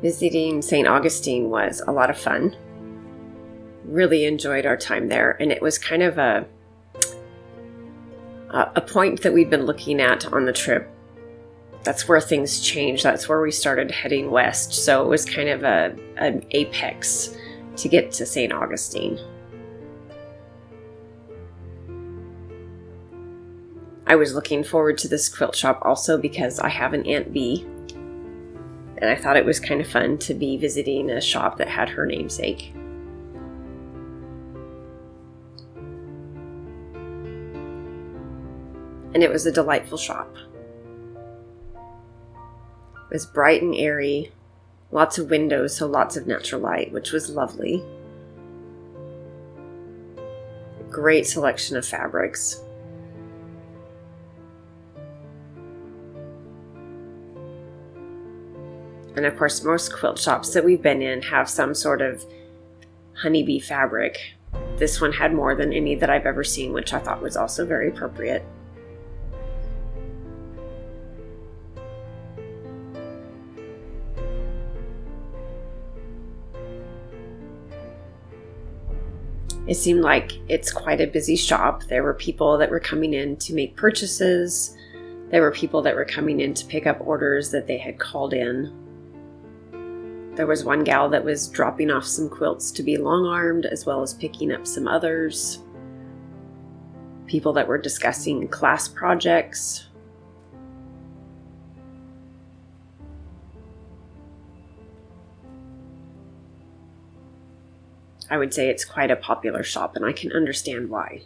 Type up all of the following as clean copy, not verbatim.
Visiting St. Augustine was a lot of fun. Really enjoyed our time there, and it was kind of a point that we've been looking at on the trip. That's where things changed. That's where we started heading west. So it was kind of an apex to get to St. Augustine. I was looking forward to this quilt shop also because I have an Aunt Bee, and I thought it was kind of fun to be visiting a shop that had her namesake. And it was a delightful shop. It was bright and airy, lots of windows, so lots of natural light, which was lovely. A great selection of fabrics. And of course, most quilt shops that we've been in have some sort of honeybee fabric. This one had more than any that I've ever seen, which I thought was also very appropriate. It seemed like it's quite a busy shop. There were people that were coming in to make purchases. There were people that were coming in to pick up orders that they had called in. There was one gal that was dropping off some quilts to be long-armed, as well as picking up some others. People that were discussing class projects. I would say it's quite a popular shop, and I can understand why.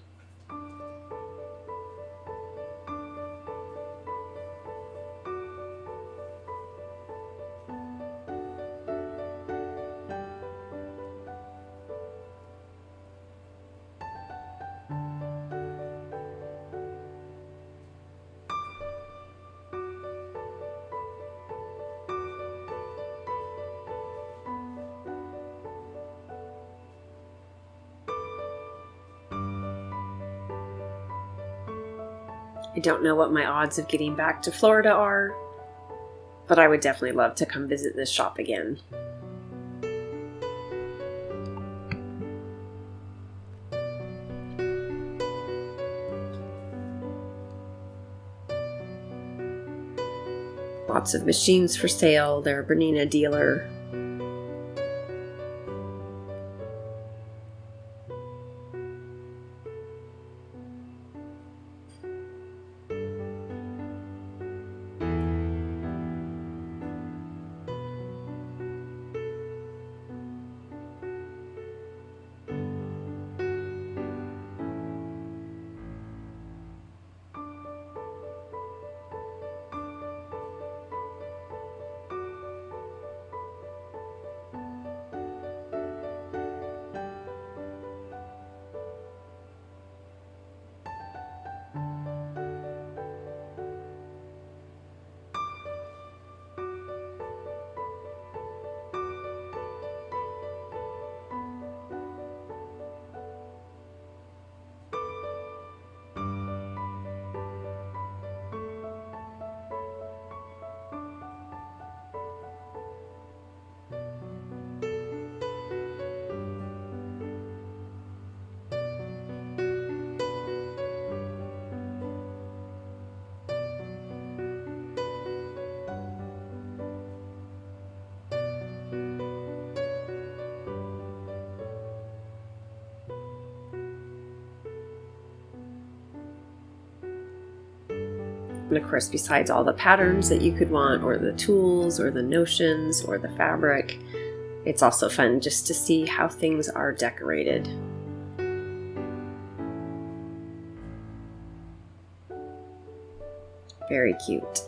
I don't know what my odds of getting back to Florida are, but I would definitely love to come visit this shop again. Lots of machines for sale. They're bringing a dealer. And of course, besides all the patterns that you could want, or the tools, or the notions, or the fabric, it's also fun just to see how things are decorated. Very cute.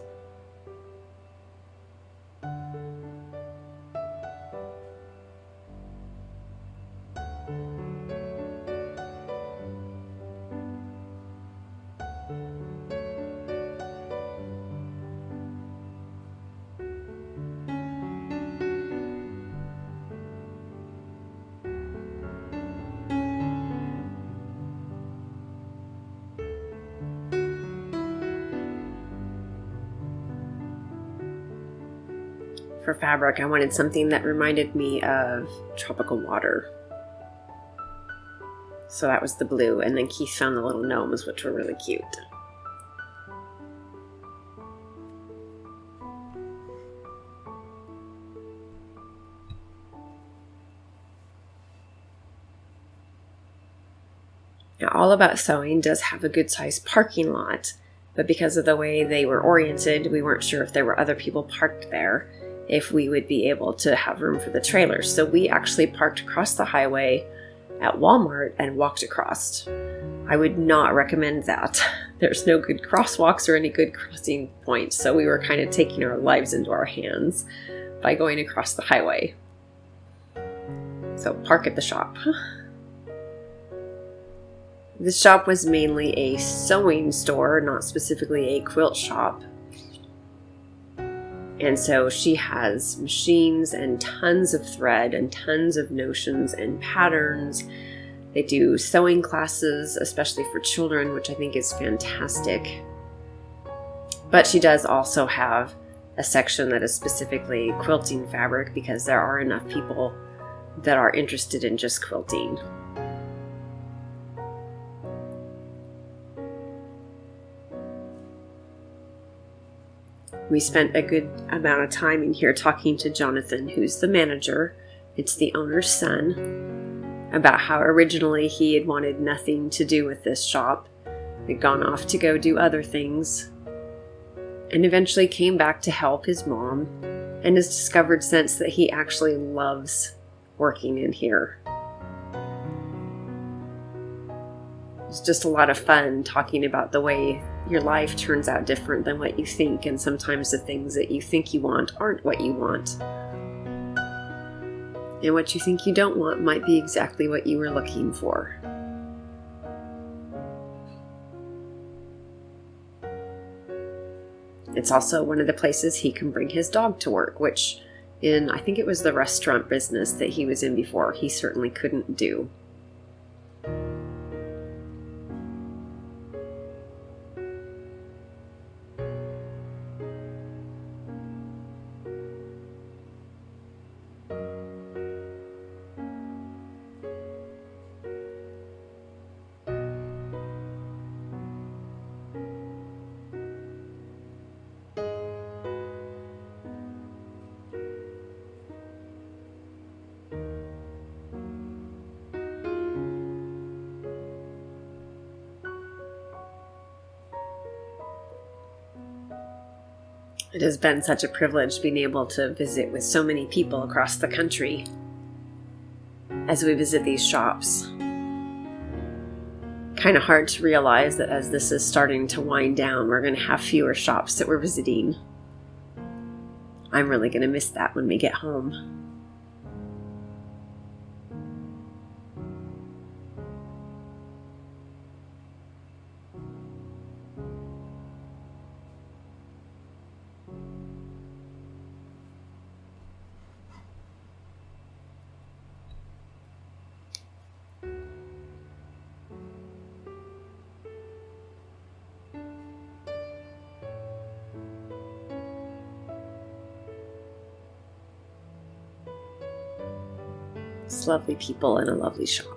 for fabric, I wanted something that reminded me of tropical water. So that was the blue, and then Keith found the little gnomes, which were really cute. Now, All About Sewing does have a good-sized parking lot, but because of the way they were oriented, we weren't sure if there were other people parked there, if we would be able to have room for the trailers. So we actually parked across the highway at Walmart and walked across. I would not recommend that. There's no good crosswalks or any good crossing points, so we were kind of taking our lives into our hands by going across the highway. So park at the shop. This shop was mainly a sewing store, not specifically a quilt shop. And so she has machines and tons of thread and tons of notions and patterns. They do sewing classes, especially for children, which I think is fantastic. But she does also have a section that is specifically quilting fabric because there are enough people that are interested in just quilting. We spent a good amount of time in here talking to Jonathan, who's the manager. It's the owner's son, about how originally he had wanted nothing to do with this shop. He'd gone off to go do other things, and eventually came back to help his mom, and has discovered since that he actually loves working in here. It's just a lot of fun talking about the way your life turns out different than what you think, and sometimes the things that you think you want aren't what you want. And what you think you don't want might be exactly what you were looking for. It's also one of the places he can bring his dog to work, which I think it was the restaurant business that he was in before, he certainly couldn't do. It has been such a privilege being able to visit with so many people across the country as we visit these shops. Kind of hard to realize that as this is starting to wind down, we're going to have fewer shops that we're visiting. I'm really going to miss that when we get home. It's lovely people in a lovely shop.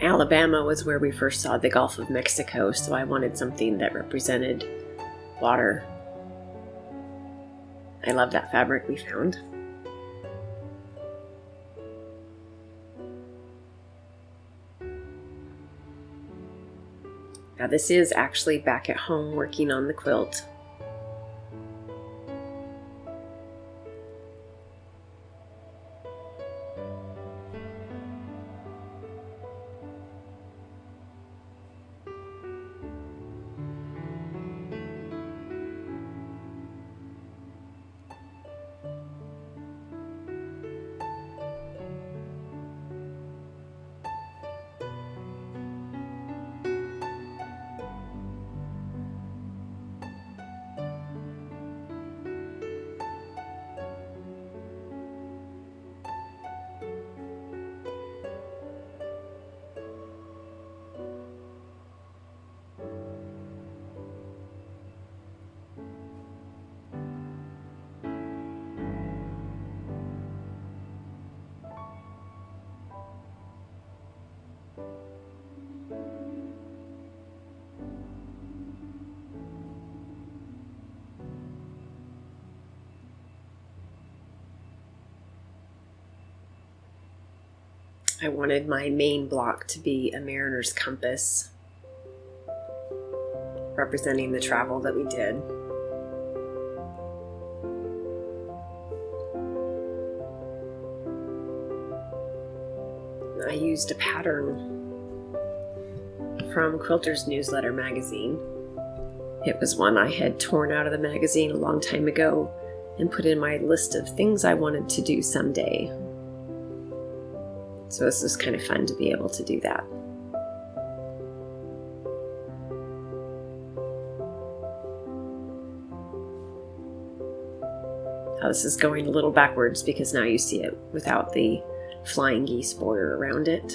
Alabama was where we first saw the Gulf of Mexico, so I wanted something that represented water. I love that fabric we found. Now this is actually back at home working on the quilt. I wanted my main block to be a mariner's compass, representing the travel that we did. I used a pattern from Quilter's Newsletter magazine. It was one I had torn out of the magazine a long time ago and put in my list of things I wanted to do someday. So this was kind of fun to be able to do that. Now this is going a little backwards because now you see it without the flying geese border around it.